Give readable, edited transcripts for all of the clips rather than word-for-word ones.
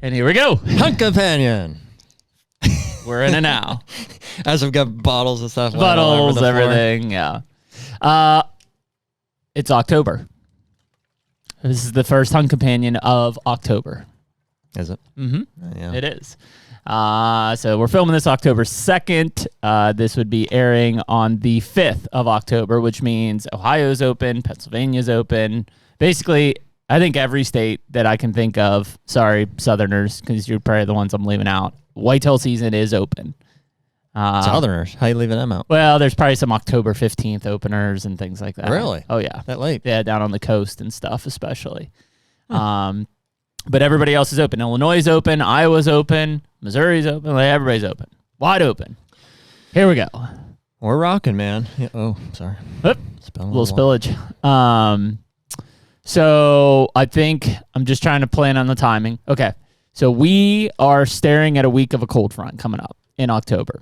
And here we go. Hunt Companion. We're in it now. As we've got bottles and stuff. Bottles, everything. Yeah. It's October. This is the first Hunt Companion of October. Is it? Mm-hmm. Yeah. It is. So we're filming this October 2nd. This would be airing on the 5th of October, which means Ohio's open, Pennsylvania's open. Basically, I think every state that I can think of, sorry, Southerners, because you're probably the ones I'm leaving out, whitetail season is open. Southerners? How you leaving them out? Well, there's probably some October 15th openers and things like that. Really? Oh, yeah. That late? Yeah, down on the coast and stuff especially. But everybody else is open. Illinois is open. Iowa's open. Missouri's open. Like, everybody's open. Wide open. Here we go. We're rocking, man. Yeah, oh, sorry. Oop, little spillage. So I think I'm just trying to plan on the timing. Okay. So we are staring at a week of a cold front coming up in October.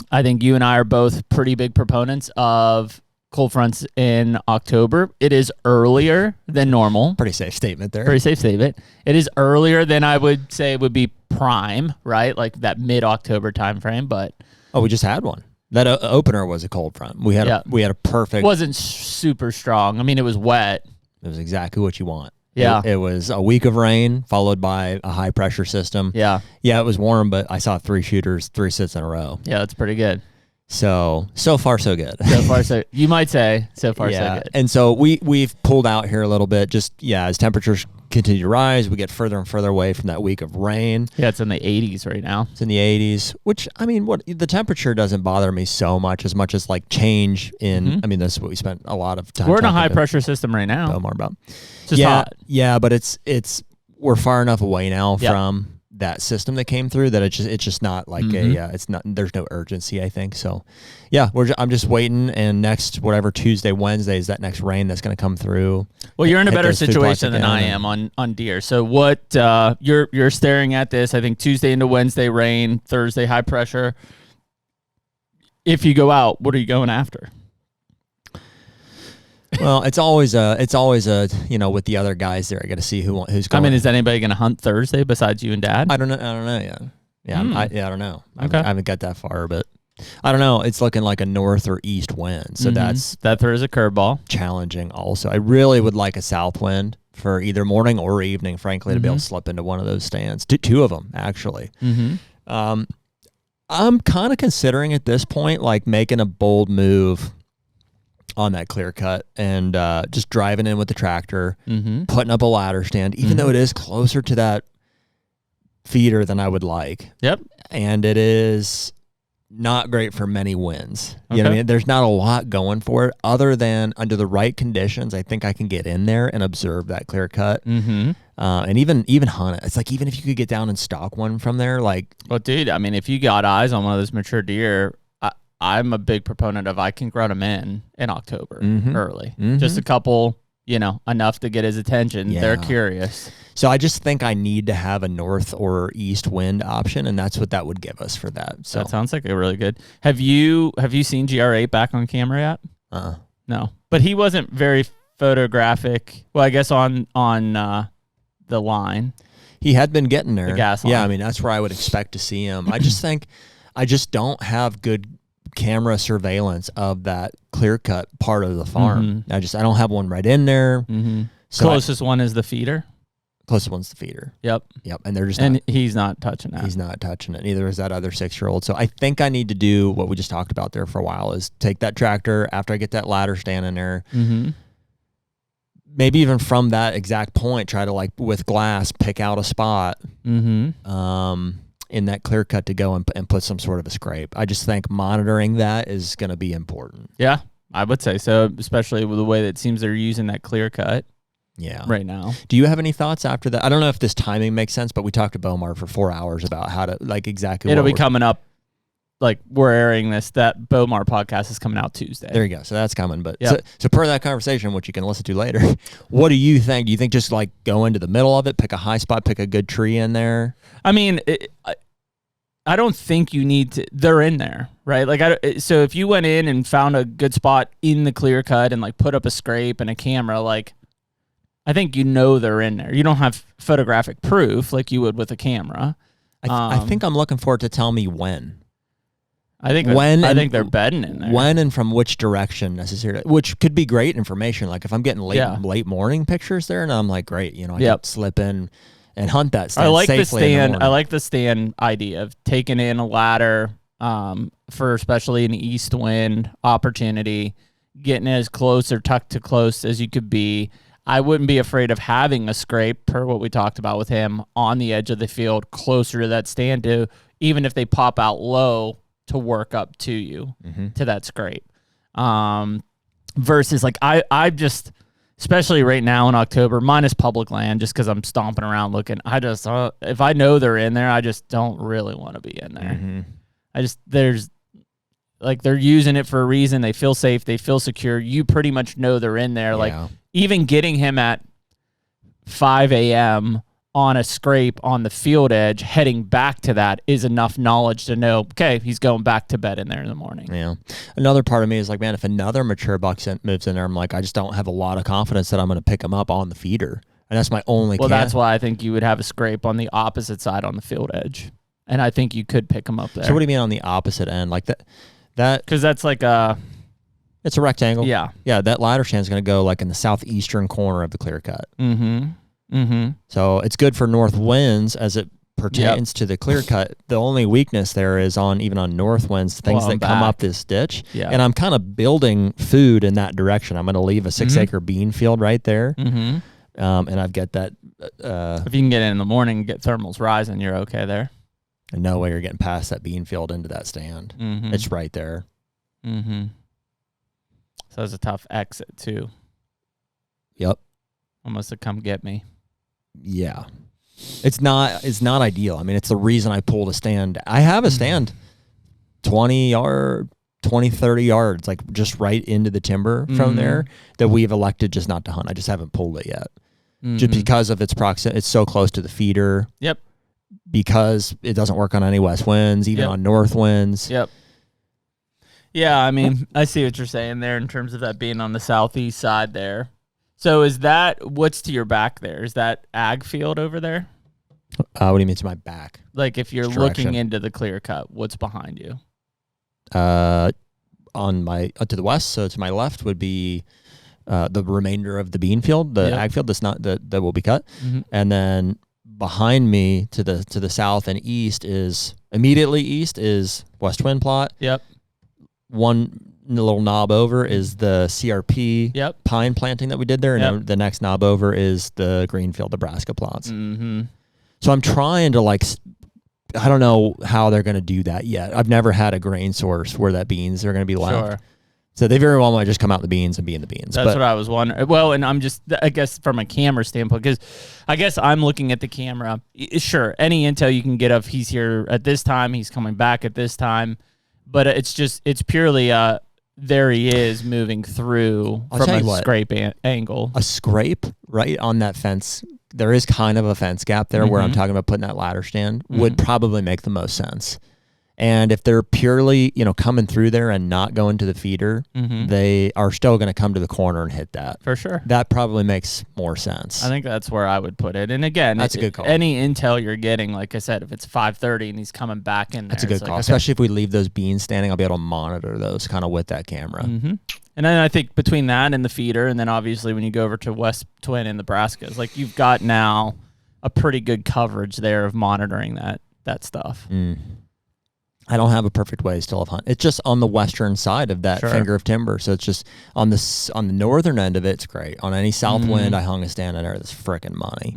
I think you and I are both pretty big proponents of cold fronts in October. It is earlier than normal. Pretty safe statement there. Pretty safe statement. It is earlier than I would say would be prime, right? Like that mid-October time frame, but we just had one. That opener was a cold front. We had a perfect. It wasn't super strong. I mean, it was wet. It was exactly what you want. Yeah. It was a week of rain followed by a high pressure system. Yeah. Yeah, it was warm, but I saw 3 shooters, 3 sits in a row. Yeah, that's pretty good. So far so good. So far so you might say so far so good. And so we've pulled out here a little bit as temperatures continue to rise, we get further and further away from that week of rain. Yeah, it's in the 80s right now. It's in the 80s, which I mean, the temperature doesn't bother me so much as like change in I mean, this is what we spent a lot of time. We're in a high pressure system right now. More about. It's just hot. Yeah, but it's we're far enough away now from that system that came through that it's just not like there's no urgency, I think. So yeah, I'm just waiting, and next whatever Tuesday, Wednesday is that next rain that's going to come through. Well, you're in a better situation than I am on deer. So what you're staring at this, I think Tuesday into Wednesday rain, Thursday high pressure. If you go out, what are you going after? Well, it's always a with the other guys there. I got to see who's going. I mean, is anybody going to hunt Thursday besides you and Dad? I don't know yet. Yeah, I don't know. Okay. I haven't got that far, but I don't know. It's looking like a north or east wind, so that throws a curveball. Challenging. Also, I really would like a south wind for either morning or evening, frankly, to be able to slip into one of those stands. Two of them actually. I'm kind of considering at this point like making a bold move on that clear cut and just driving in with the tractor, putting up a ladder stand, even though it is closer to that feeder than I would like. Yep. And it is not great for many winds. You know what I mean? There's not a lot going for it other than under the right conditions, I think I can get in there and observe that clear cut. And even hunt it. It's like, even if you could get down and stalk one from there, like. Well, dude, I mean, if you got eyes on one of those mature deer, I'm a big proponent of I can run them in October early. Just a couple, enough to get his attention. Yeah. They're curious. So I just think I need to have a north or east wind option, and that's what that would give us for that. So that sounds like a really good. Have you seen GR8 back on camera yet? No, but he wasn't very photographic. Well, I guess on the line, he had been getting there. The gas line. Yeah, I mean that's where I would expect to see him. I just think I just don't have good camera surveillance of that clear cut part of the farm. I don't have one right in there. So closest one is the feeder. Closest one's the feeder. Yep. And they're just he's not touching that. He's not touching it. Neither is that other 6-year-old. So I think I need to do what we just talked about there for a while, is take that tractor after I get that ladder stand in there. Maybe even from that exact point, try to, like, with glass, pick out a spot in that clear cut to go and put some sort of a scrape. I just think monitoring that is going to be important. Yeah, I would say so, especially with the way that it seems they're using that clear cut. Yeah. Right now. Do you have any thoughts after that? I don't know if this timing makes sense, but we talked to Bomar for 4 hours about how to, like, exactly. It'll be coming up. Like, we're airing this. That Bomar podcast is coming out Tuesday. There you go. So that's coming. But so per that conversation, which you can listen to later, what do you think? Do you think just like go into the middle of it, pick a high spot, pick a good tree in there? I mean, I don't think you need to. They're in there, right? Like, so if you went in and found a good spot in the clear cut and like put up a scrape and a camera, like, I think you know they're in there. You don't have photographic proof like you would with a camera. I think I'm looking for it to tell me when. I think they're bedding in there. When and from which direction necessarily, which could be great information. Like if I'm getting late morning pictures there, and I'm like, great, I can slip in and hunt that stand. I like safely the stand. in the I like the stand idea of taking in a ladder for especially an east wind opportunity, getting as close or tucked to close as you could be. I wouldn't be afraid of having a scrape, per what we talked about with him, on the edge of the field, closer to that stand, to even if they pop out low, to work up to you, to that scrape. Versus like I just, especially right now in October, minus public land, just because I'm stomping around looking, I just, if I know they're in there, I just don't really want to be in there. They're using it for a reason. They feel safe. They feel secure. You pretty much know they're in there. Yeah. Like even getting him at 5 a.m. on a scrape on the field edge, heading back to that is enough knowledge to know, okay, he's going back to bed in there in the morning. Yeah. Another part of me is like, man, if another mature buck moves in there, I'm like, I just don't have a lot of confidence that I'm going to pick him up on the feeder. And that's my only that's why I think you would have a scrape on the opposite side on the field edge. And I think you could pick him up there. So what do you mean on the opposite end? Like that? Because that's like it's a rectangle. Yeah. Yeah, that ladder stand is going to go like in the southeastern corner of the clear cut. So it's good for north winds as it pertains to the clear cut. The only weakness there is even on north winds, things that come up this ditch. Yeah. And I'm kind of building food in that direction. I'm going to leave a 6-acre bean field right there. And I've got that. If you can get in the morning and get thermals rising, you're okay there. And no way you're getting past that bean field into that stand. It's right there. So it's a tough exit too. Yep. Almost a come get me. Yeah. It's not ideal. I mean, it's the reason I pulled a stand. I have a stand 20, 30 yards, like just right into the timber from there that we've elected just not to hunt. I just haven't pulled it yet. Just because of its proximity. It's so close to the feeder. Yep. Because it doesn't work on any west winds, even on north winds. Yep. Yeah, I mean, I see what you're saying there in terms of that being on the southeast side there. So what's to your back there? Is that ag field over there? What do you mean to my back? Like if you're looking into the clear cut, what's behind you? On my to the west, so to my left would be the remainder of the bean field, the ag field that will be cut. And then behind me to the south and immediately east is west wind plot. Yep. One little knob over is the CRP pine planting that we did there, and then the next knob over is the Greenfield, Nebraska plots. So I'm trying to I don't know how they're going to do that yet. I've never had a grain source where that beans are going to be left. Sure. So they very well might just come out the beans and be in the beans. That's what I was wondering. Well, and I'm just, I guess from a camera standpoint, because I guess I'm looking at the camera. Sure, any intel you can get of he's here at this time, he's coming back at this time. But it's purely there he is moving through from a scrape angle. A scrape right on that fence. There is kind of a fence gap there where I'm talking about putting that ladder stand would probably make the most sense. And if they're purely, coming through there and not going to the feeder, they are still going to come to the corner and hit that. For sure. That probably makes more sense. I think that's where I would put it. And again, that's a good call. Any intel you're getting, like I said, if it's 5:30 and he's coming back in there. That's a good call. Especially if we leave those beans standing, I'll be able to monitor those kind of with that camera. And then I think between that and the feeder, and then obviously when you go over to West Twin in Nebraska, it's like you've got now a pretty good coverage there of monitoring that stuff. I don't have a perfect way still of hunt. It's just on the western side of that finger of timber. So it's just on the northern end of it, it's great. On any south wind, I hung a stand in there that's frickin' money,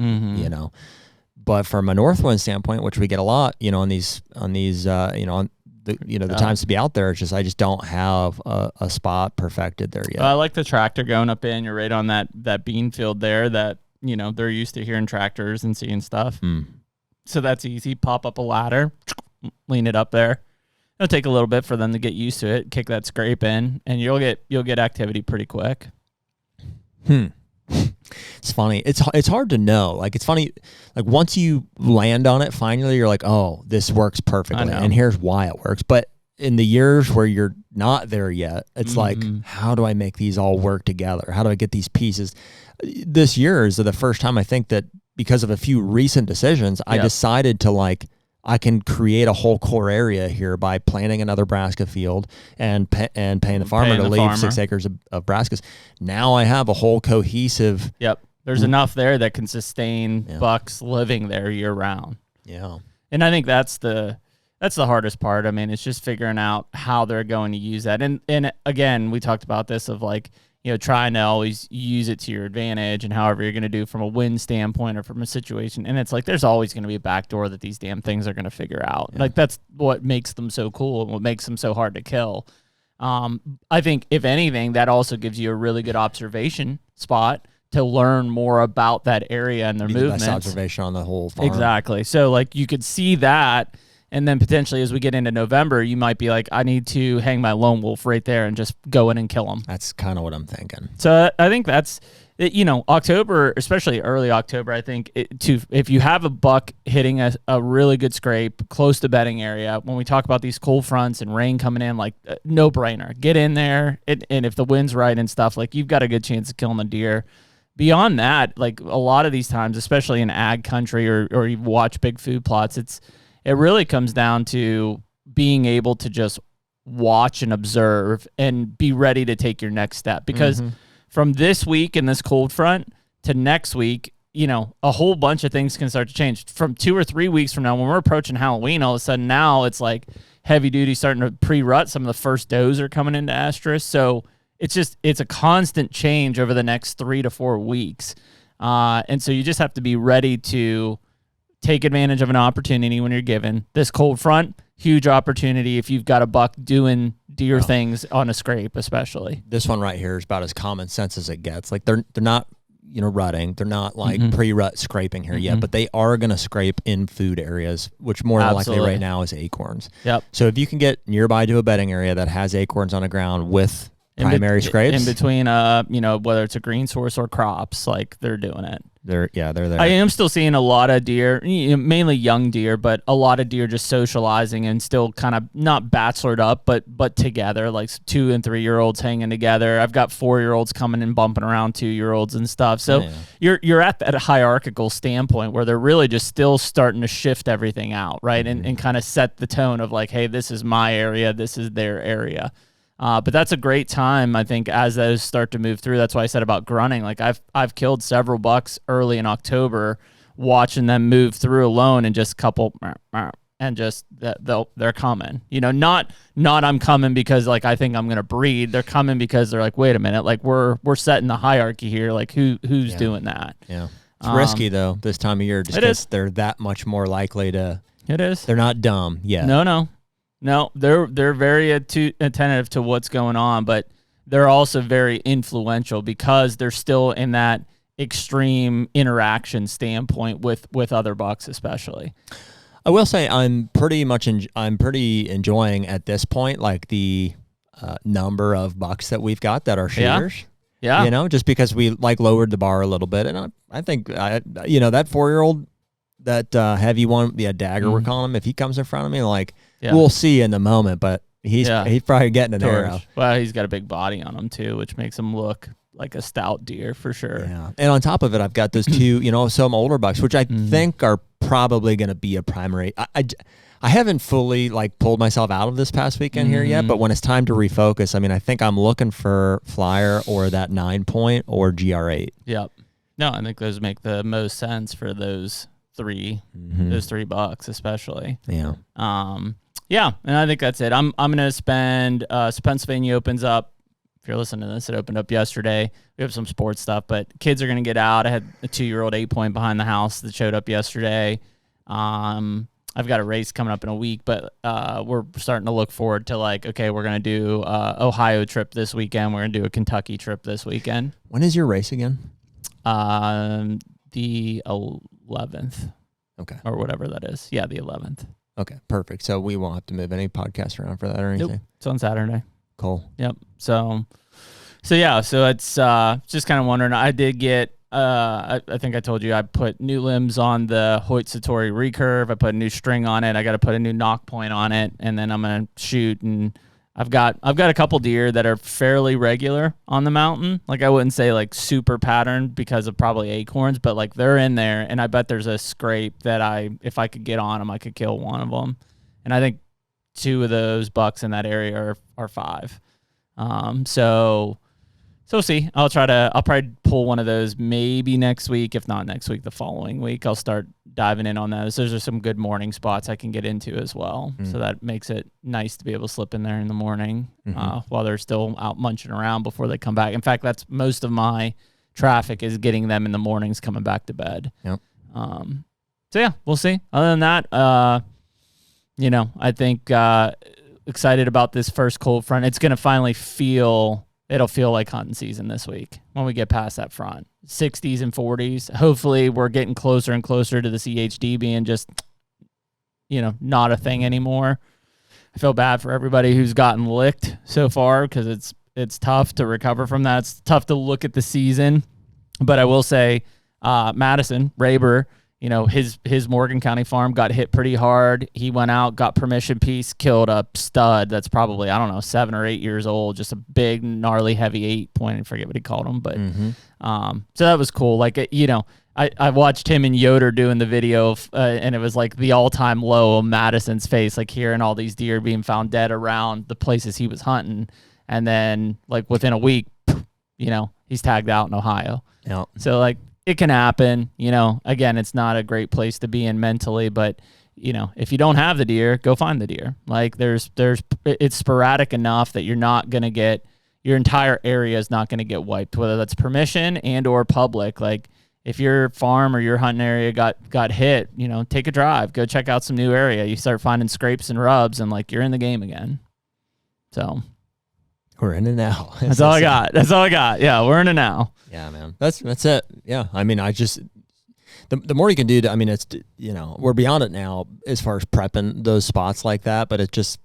But from a north wind standpoint, which we get a lot, on the times to be out there, it's just I just don't have a spot perfected there yet. I like the tractor going up in. You're right on that bean field there that, they're used to hearing tractors and seeing stuff. So that's easy. Pop up a ladder, lean it up there. It'll take a little bit for them to get used to it, kick that scrape in, and you'll get activity pretty quick. It's funny. It's hard to know. Like, it's funny. Like, once you land on it, finally, you're like, oh, this works perfectly. And here's why it works. But in the years where you're not there yet, it's like, how do I make these all work together? How do I get these pieces? This year is the first time I think that because of a few recent decisions, I decided to like, I can create a whole core area here by planting another brassica field and paying the farmer to leave 6 acres of brassicas. Now I have a whole cohesive. Yep. There's enough there that can sustain bucks living there year round. Yeah. And I think that's the hardest part. I mean, it's just figuring out how they're going to use that. And again, we talked about this of like, you know, trying to always use it to your advantage and however you're going to do from a win standpoint or from a situation. And it's like, there's always going to be a backdoor that these damn things are going to figure out. Yeah. Like that's what makes them so cool and what makes them so hard to kill. I think if anything, that also gives you a really good observation spot to learn more about that area and their movements. The best observation on the whole farm. Exactly. So like you could see that. And then potentially as we get into November, you might be like, I need to hang my lone wolf right there and just go in and kill him. That's kind of what I'm thinking. So I think that's, you know, October, especially early October, I think if you have a buck hitting a really good scrape close to bedding area, when we talk about these cold fronts and rain coming in, like no brainer. Get in there. And if the wind's right and stuff, like you've got a good chance of killing the deer. Beyond that, like a lot of these times, especially in ag country or you watch big food plots, it really comes down to being able to just watch and observe and be ready to take your next step. Because from this week in this cold front to next week, you know, a whole bunch of things can start to change. From 2 or 3 weeks from now, when we're approaching Halloween, all of a sudden now it's like heavy duty starting to pre-rut. Some of the first does are coming into estrus. So it's a constant change over the next 3 to 4 weeks. And so you just have to be ready to take advantage of an opportunity when you're given. This cold front, huge opportunity if you've got a buck doing deer things on a scrape, especially. This one right here is about as common sense as it gets. Like they're not, you know, rutting. They're not like pre-rut scraping here yet, but they are going to scrape in food areas, which more than likely right now is acorns. Yep. So if you can get nearby to a bedding area that has acorns on the ground with primary scrapes. In between, you know, whether it's a green source or crops, like they're doing it. They're there. I am still seeing a lot of deer, mainly young deer, but a lot of deer just socializing and still kind of not bachelored up, but together, like 2 and 3 year olds hanging together. I've got 4-year-olds coming and bumping around 2-year-olds and stuff. So you're at that hierarchical standpoint where they're really just still starting to shift everything out, right? And kind of set the tone of like, hey, this is my area, this is their area. But that's a great time, I think, as those start to move through. That's why I said about grunting. Like I've killed several bucks early in October, watching them move through alone and just couple and just they're coming. You know, not I'm coming because like I think I'm gonna breed. They're coming because they're like, wait a minute, like we're setting the hierarchy here. Like who's doing that? Yeah, it's risky though this time of year, just because they're that much more likely to. It is. They're not dumb yet. No, they're very attentive to what's going on, but they're also very influential because they're still in that extreme interaction standpoint with other bucks, especially. I will say I'm pretty enjoying at this point like the number of bucks that we've got that are shooters. Yeah. You know, just because we like lowered the bar a little bit, and I think that 4-year-old, that heavy one, the dagger we're calling him, if he comes in front of me, like. Yeah. We'll see in the moment, but he's probably getting an arrow. Well, he's got a big body on him too, which makes him look like a stout deer for sure. Yeah, and on top of it, I've got those 2, some older bucks, which I think are probably going to be a primary. I haven't fully like pulled myself out of this past weekend here yet, but when it's time to refocus, I mean, I think I'm looking for flyer or that 9-point or GR8. Yep. No, I think those make the most sense for those three bucks, especially. Yeah. Yeah, and I think that's it. I'm gonna spend. So Pennsylvania opens up. If you're listening to this, it opened up yesterday. We have some sports stuff, but kids are gonna get out. I had a 2-year-old 8-point behind the house that showed up yesterday. I've got a race coming up in a week, but we're starting to look forward to like, okay, we're gonna do Ohio trip this weekend. We're gonna do a Kentucky trip this weekend. When is your race again? The 11th. Okay. Or whatever that is. Yeah, the 11th. Okay, perfect. So we won't have to move any podcasts around for that or anything? Nope. It's on Saturday. Cool. Yep. So it's just kind of wondering. I did get I think I told you I put new limbs on the Hoyt Satori recurve. I put a new string on it. I got to put a new knock point on it, and then I'm gonna shoot. And I've got a couple deer that are fairly regular on the mountain. Like I wouldn't say like super patterned because of probably acorns, but like they're in there, and I bet there's a scrape that if I could get on them, I could kill one of them. And I think 2 of those bucks in that area are 5. So we'll see. I'll probably pull one of those maybe next week. If not next week, the following week, I'll start diving in on those. Those are some good morning spots I can get into as well. So that makes it nice to be able to slip in there in the morning while they're still out munching around before they come back. In fact, that's most of my traffic is getting them in the mornings coming back to bed. Yep. So yeah, we'll see. Other than that, I think excited about this first cold front. It's going to finally it'll feel like hunting season this week when we get past that front. 60s and 40s. Hopefully we're getting closer and closer to the CHD being just, not a thing anymore. I feel bad for everybody who's gotten licked so far because it's tough to recover from that. It's tough to look at the season. But I will say Madison, Raber, his Morgan County farm got hit pretty hard. He went out, got permission piece, killed a stud that's probably, 7 or 8 years old, just a big, gnarly, heavy 8-point. I forget what he called him, but so that was cool. Like, I watched him and Yoder doing the video, and it was like the all-time low of Madison's face, like hearing all these deer being found dead around the places he was hunting, and then like within a week, he's tagged out in Ohio. Yeah. So like, it can happen, again, it's not a great place to be in mentally, but if you don't have the deer, go find the deer. Like it's sporadic enough that you're not going to get, your entire area is not going to get wiped, whether that's permission and or public. Like if your farm or your hunting area got hit, take a drive, go check out some new area. You start finding scrapes and rubs and like you're in the game again. So we're in it now. That's all I got. Yeah, we're in it now. Yeah, man. That's it. Yeah. I mean, the more you can do, it's, we're beyond it now as far as prepping those spots like that, but it just,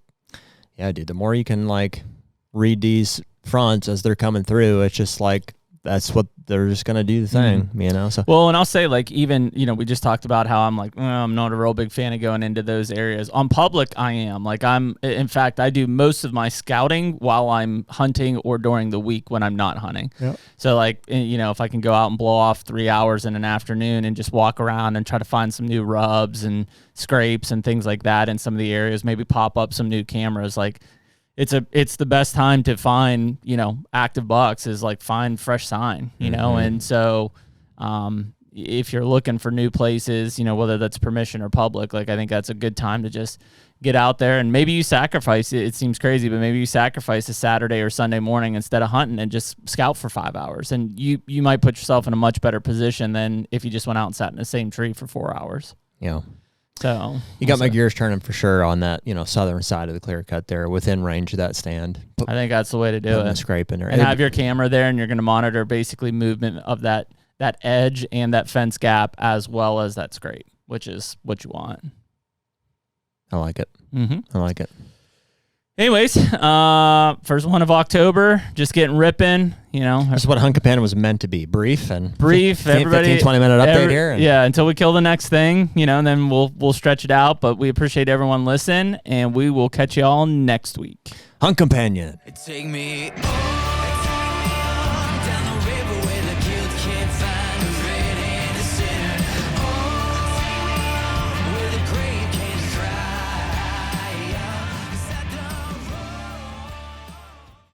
yeah, dude, the more you can like read these fronts as they're coming through, it's just like, that's what they're just going to do the thing, So well, and I'll say like even, we just talked about how I'm like, I'm not a real big fan of going into those areas. On public, I am. Like in fact, I do most of my scouting while I'm hunting or during the week when I'm not hunting. Yep. So like, if I can go out and blow off 3 hours in an afternoon and just walk around and try to find some new rubs and scrapes and things like that in some of the areas, maybe pop up some new cameras, like it's the best time to find, active bucks is like find fresh sign, and so if you're looking for new places, whether that's permission or public, like I think that's a good time to just get out there and maybe you sacrifice it. It seems crazy, but maybe you sacrifice a Saturday or Sunday morning instead of hunting and just scout for 5 hours. And you might put yourself in a much better position than if you just went out and sat in the same tree for 4 hours. Yeah. So you got my gears turning for sure on that, southern side of the clear cut there, within range of that stand. I think that's the way to do it. Scraping there. And have your camera there, and you're going to monitor basically movement of that edge and that fence gap as well as that scrape, which is what you want. I like it. Mm-hmm. I like it. Anyways, first one of October, just getting ripping, That's what Hunt Companion was meant to be. Brief. Everybody. 15, 20-minute update here. Yeah, until we kill the next thing, and then we'll stretch it out. But we appreciate everyone listening, and we will catch you all next week. Hunt Companion. Take me